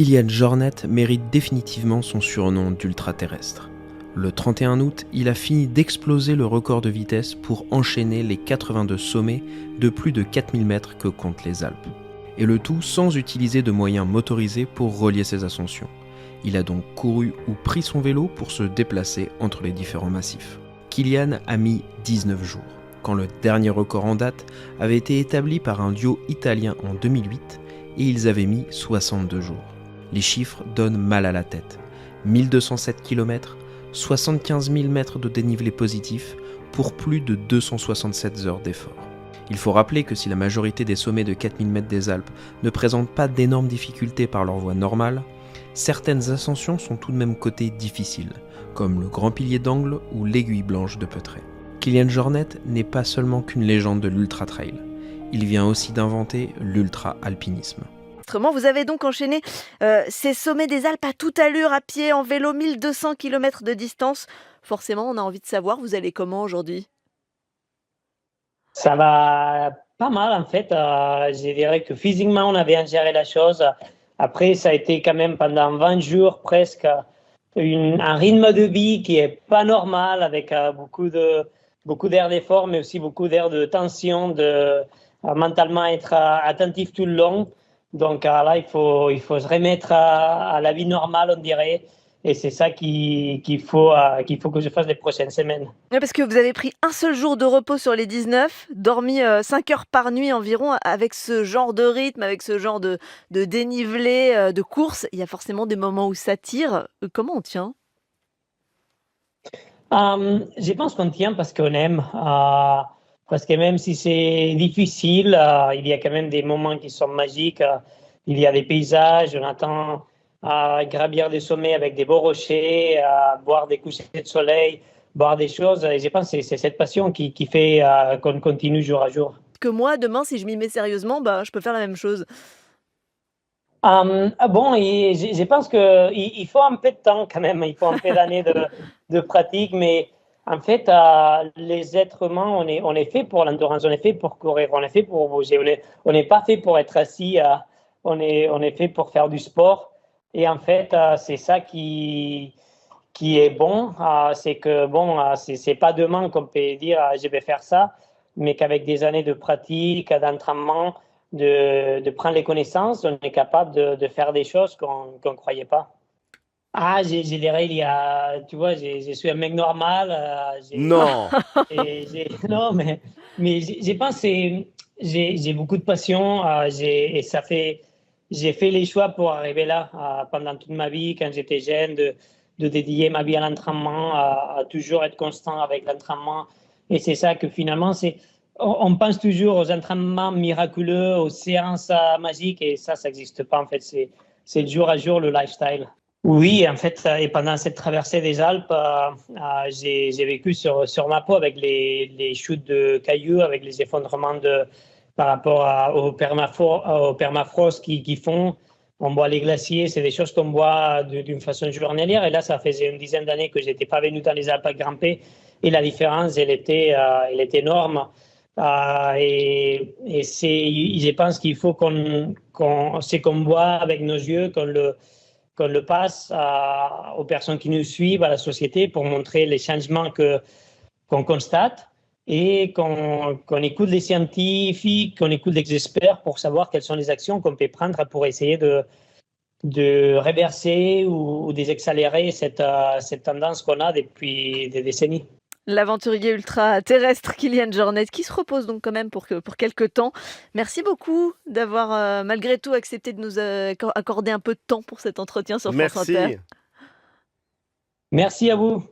Kilian Jornet mérite définitivement son surnom d'ultra-terrestre. Le 31 août, il a fini d'exploser le record de vitesse pour enchaîner les 82 sommets de plus de 4000 mètres que comptent les Alpes. Et le tout sans utiliser de moyens motorisés pour relier ses ascensions. Il a donc couru ou pris son vélo pour se déplacer entre les différents massifs. Kilian a mis 19 jours, quand le dernier record en date avait été établi par un duo italien en 2008 et ils avaient mis 62 jours. Les chiffres donnent mal à la tête. 1207 km, 75 000 mètres de dénivelé positif pour plus de 267 heures d'effort. Il faut rappeler que si la majorité des sommets de 4000 mètres des Alpes ne présentent pas d'énormes difficultés par leur voie normale, certaines ascensions sont tout de même cotées difficiles, comme le Grand Pilier d'Angle ou l'Aiguille Blanche de Peutret. Kilian Jornet n'est pas seulement qu'une légende de l'ultra-trail, il vient aussi d'inventer l'ultra-alpinisme. Vous avez donc enchaîné ces sommets des Alpes à toute allure, à pied, en vélo, 1200 km de distance. Forcément, on a envie de savoir, vous allez comment aujourd'hui? Ça va pas mal en fait. Je dirais que physiquement, on a bien géré la chose. Après, ça a été quand même pendant 20 jours presque un rythme de vie qui est pas normal avec beaucoup d'air d'effort, mais aussi beaucoup d'air de tension, de mentalement être attentif tout le long. Donc là, il faut se remettre à la vie normale, on dirait. Et c'est ça qu'il faut que je fasse les prochaines semaines. Ouais, parce que vous avez pris un seul jour de repos sur les 19, dormi 5 heures par nuit environ. Avec ce genre de rythme, avec ce genre de dénivelé, de course, il y a forcément des moments où ça tire. Comment on tient? Je pense qu'on tient parce qu'on aime, parce que même si c'est difficile, il y a quand même des moments qui sont magiques. Il y a des paysages, on attend à gravir des sommets avec des beaux rochers, à boire des couchers de soleil, boire des choses. Et je pense que c'est cette passion qui fait qu'on continue jour à jour. Que moi, demain, si je m'y mets sérieusement, bah, je peux faire la même chose. Bon, et je pense qu'il faut un peu de temps quand même, il faut un peu d'années de pratique, mais en fait, les êtres humains, on est fait pour l'endurance, on est fait pour courir, on est fait pour bouger, on n'est pas fait pour être assis, on est fait pour faire du sport. Et en fait, c'est ça qui est bon, c'est que bon, c'est pas demain qu'on peut dire je vais faire ça, mais qu'avec des années de pratique, d'entraînement, de prendre les connaissances, on est capable de faire des choses qu'on ne croyait pas. Je dirais, tu vois, je suis un mec normal. Non. Non, mais je pense que j'ai beaucoup de passion et j'ai fait les choix pour arriver là pendant toute ma vie, quand j'étais jeune, de dédier ma vie à l'entraînement, à toujours être constant avec l'entraînement. Et c'est ça que finalement, on pense toujours aux entraînements miraculeux, aux séances magiques, et ça n'existe pas. En fait, c'est le jour à jour, le lifestyle. Oui, en fait, et pendant cette traversée des Alpes, j'ai vécu sur ma peau avec les chutes de cailloux, avec les effondrements par rapport au permafrost qui font. On voit les glaciers, c'est des choses qu'on voit d'une façon journalière. Et là, ça faisait une dizaine d'années que je n'étais pas venu dans les Alpes à grimper. Et la différence, elle était énorme. Je pense qu'il faut ce qu'on voit avec nos yeux, qu'on le passe aux personnes qui nous suivent, à la société, pour montrer les changements qu'on constate et qu'on écoute les scientifiques, qu'on écoute les experts pour savoir quelles sont les actions qu'on peut prendre pour essayer de reverser ou désaccélérer cette tendance qu'on a depuis des décennies. L'aventurier ultra-terrestre Kilian Jornet, qui se repose donc quand même pour quelques temps. Merci beaucoup d'avoir malgré tout accepté de nous accorder un peu de temps pour cet entretien sur France Inter. Merci. Merci à vous.